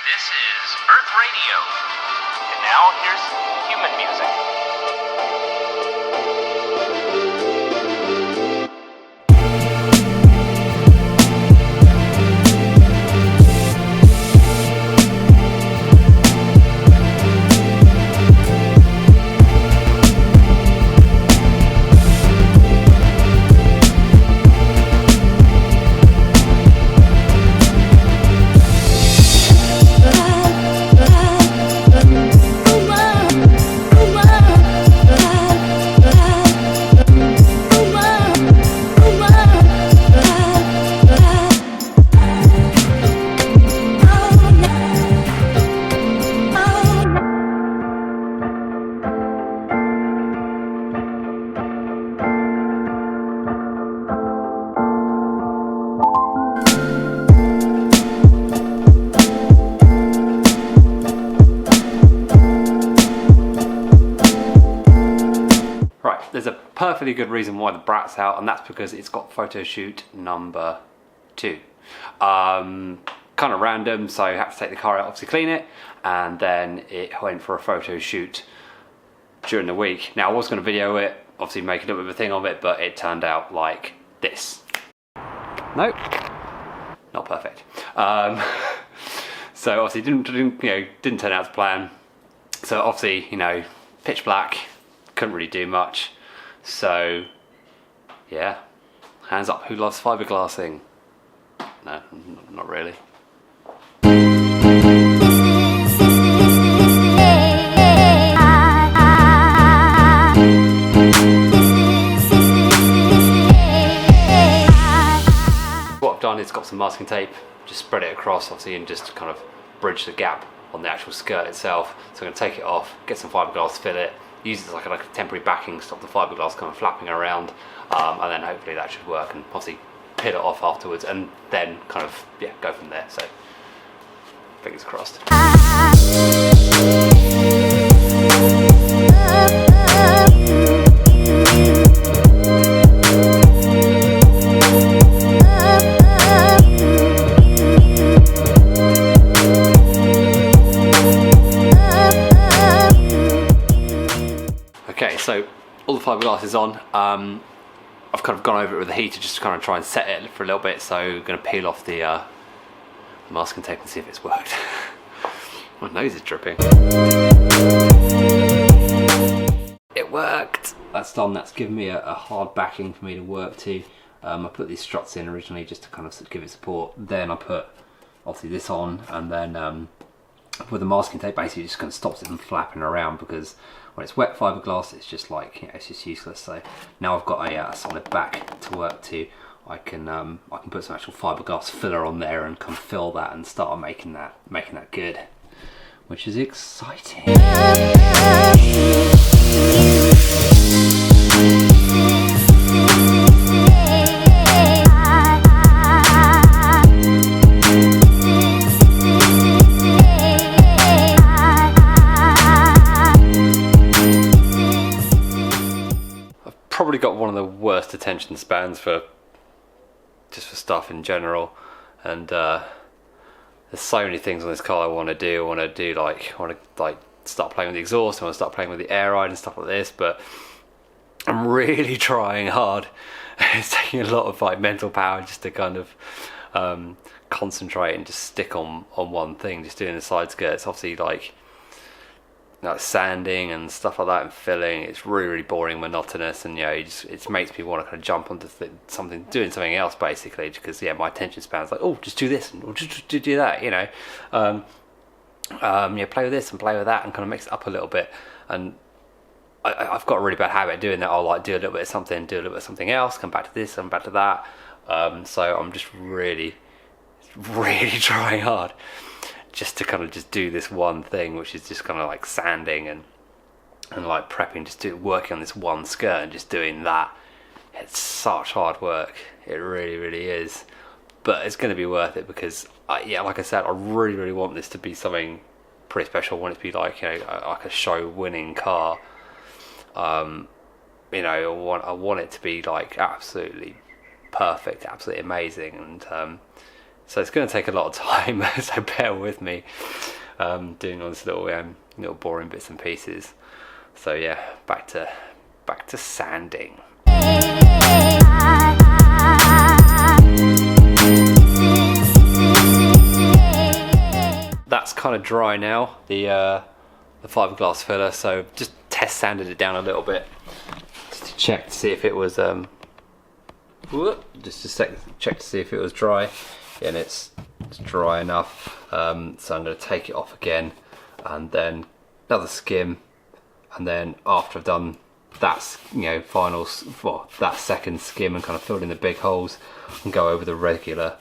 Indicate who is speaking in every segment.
Speaker 1: This is Earth Radio. And now here's human music. There's a perfectly good reason why the Brat's out, and that's because it's got photo shoot number 2. Kind of random, so I had to take the car out, obviously clean it, and then it went for a photo shoot during the week. Now I was going to video it, obviously make a little bit of a thing of it, but it turned out like this. Nope, not perfect. So obviously didn't turn out to plan. So obviously, pitch black, couldn't really do much. So, yeah, hands up, who loves fiberglassing? No, not really. What I've done is got some masking tape, just spread it across, obviously, and just kind of bridge the gap on the actual skirt itself. So I'm going to take it off, get some fiberglass, fill it, use it as like a temporary backing, stop the fiberglass kind of flapping around, and then hopefully that should work, and obviously peel it off afterwards, and then kind of go from there. So fingers crossed. Okay, so all the fiberglass is on. I've kind of gone over it with the heater just to kind of try and set it for a little bit. So I'm going to peel off the masking tape and see if it's worked. My nose is dripping. It worked. That's done. That's given me a hard backing for me to work to. I put these struts in originally just to kind of give it support. Then I put obviously this on, and then with the masking tape basically just kind of stops it from flapping around, because when it's wet fiberglass it's just like it's just useless. So now I've got a solid back to work to, I can put some actual fiberglass filler on there and kind of fill that and start making that good, which is exciting. Probably got one of the worst attention spans for stuff in general, and there's so many things on this car I want to do. I want to start playing with the exhaust, I want to start playing with the air ride and stuff like this, but I'm really trying hard. It's taking a lot of mental power just to kind of concentrate and just stick on one thing, just doing the side skirts. Obviously like sanding and stuff like that and filling, it's really boring, monotonous, and it makes me want to kind of jump onto doing something else basically, because my attention span's like, oh, just do this or just do that, play with this and play with that, and kind of mix it up a little bit. And I've got a really bad habit of doing that. I'll do a little bit of something, do a little bit of something else, come back to this, come back to that. So I'm just really trying hard just to kind of just do this one thing, which is just kind of like sanding and like prepping, working on this one skirt and just doing that. It's such hard work, it really is, but it's going to be worth it, because like I said, I really want this to be something pretty special. I want it to be like like a show winning car. I want it to be like absolutely perfect, absolutely amazing, and So it's going to take a lot of time, so bear with me doing all this little boring bits and pieces. So yeah, back to sanding. That's kind of dry now, the fiberglass filler. So just test sanded it down a little bit just to check to see if it was check to see if it was dry, and it's dry enough. So I'm going to take it off again, and then another skim, and then after I've done that, that second skim and kind of filled in the big holes, and go over the regular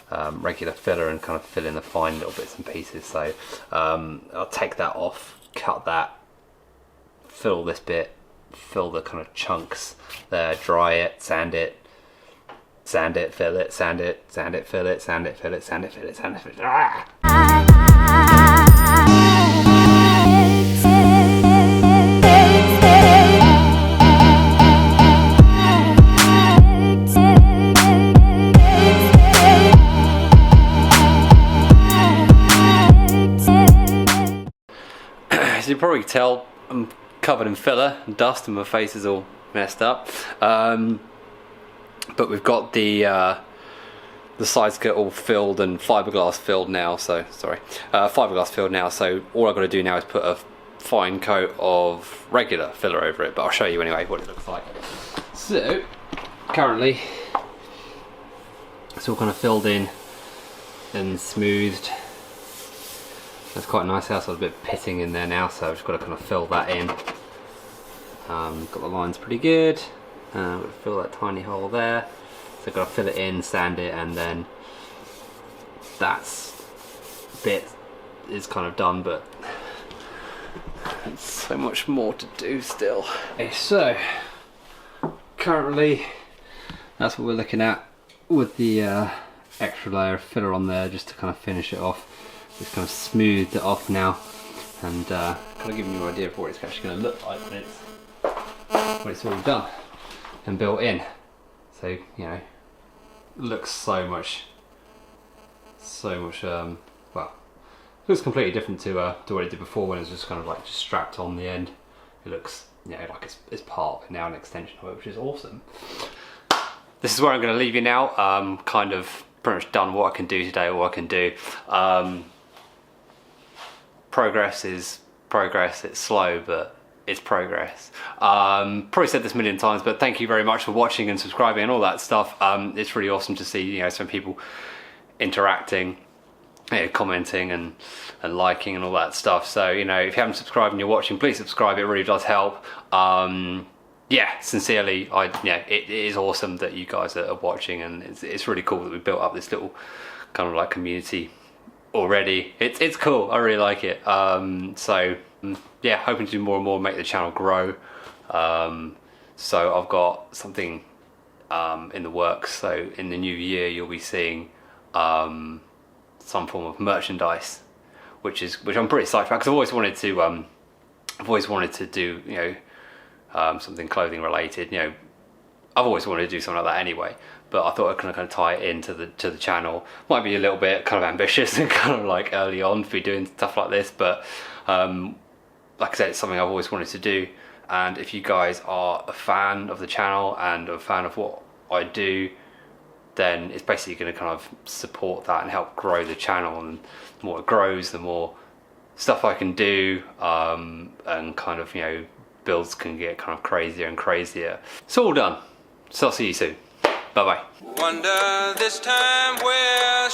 Speaker 1: filler and kind of fill in the fine little bits and pieces. So I'll take that off, cut that, fill this bit, fill the kind of chunks there, dry it, sand it, fill it, sand it, fill it, sand it, fill it, sand it, fill it, sand it, fill it. Ah! As you probably tell, I'm covered in filler and dust and my face is all messed up. But we've got the side skirt all filled and fiberglass filled now. So fiberglass filled now. So all I've got to do now is put a fine coat of regular filler over it. But I'll show you anyway what it looks like. So currently it's all kind of filled in and smoothed. That's quite nice. There's a bit of pitting in there now, so I've just got to kind of fill that in. Got the lines pretty good. We'll fill that tiny hole there. So I've got to fill it in, sand it, and then that bit is kind of done, but there's so much more to do still. Okay, so currently that's what we're looking at with the extra layer of filler on there, just to kind of finish it off. Just kind of smoothed it off now, and kind of giving you an idea of what it's actually going to look like when it's all done and built in. So, you know, it looks so much well, it looks completely different to what it did before, when it was just kind of like just strapped on the end. It looks, you know, like it's part of it now, an extension of it, which is awesome. This is where I'm going to leave you now. Kind of pretty much done what I can do today, what I can do. Progress is progress. It's slow, but it's progress. Probably said this a million times, but thank you very much for watching and subscribing and all that stuff. It's really awesome to see, you know, some people interacting, you know, commenting and liking and all that stuff. So, you know, if you haven't subscribed and you're watching, please subscribe. It really does help. Yeah, sincerely, it is awesome that you guys are watching, and it's really cool that we built up this little kind of like community already. It's cool. I really like it. So yeah, hoping to do more and more, make the channel grow. So I've got something in the works. So in the new year, you'll be seeing some form of merchandise, which I'm pretty excited about, because I've always wanted to do, you know, something clothing related. You know, I've always wanted to do something like that anyway, but I thought I could kind of tie it into the channel. Might be a little bit kind of ambitious and kind of like early on to be doing stuff like this, but like I said, it's something I've always wanted to do. And if you guys are a fan of the channel and a fan of what I do, then it's basically going to kind of support that and help grow the channel. And the more it grows, the more stuff I can do, and kind of, you know, builds can get kind of crazier and crazier. It's all done. So I'll see you soon. Bye bye. Wonder this time where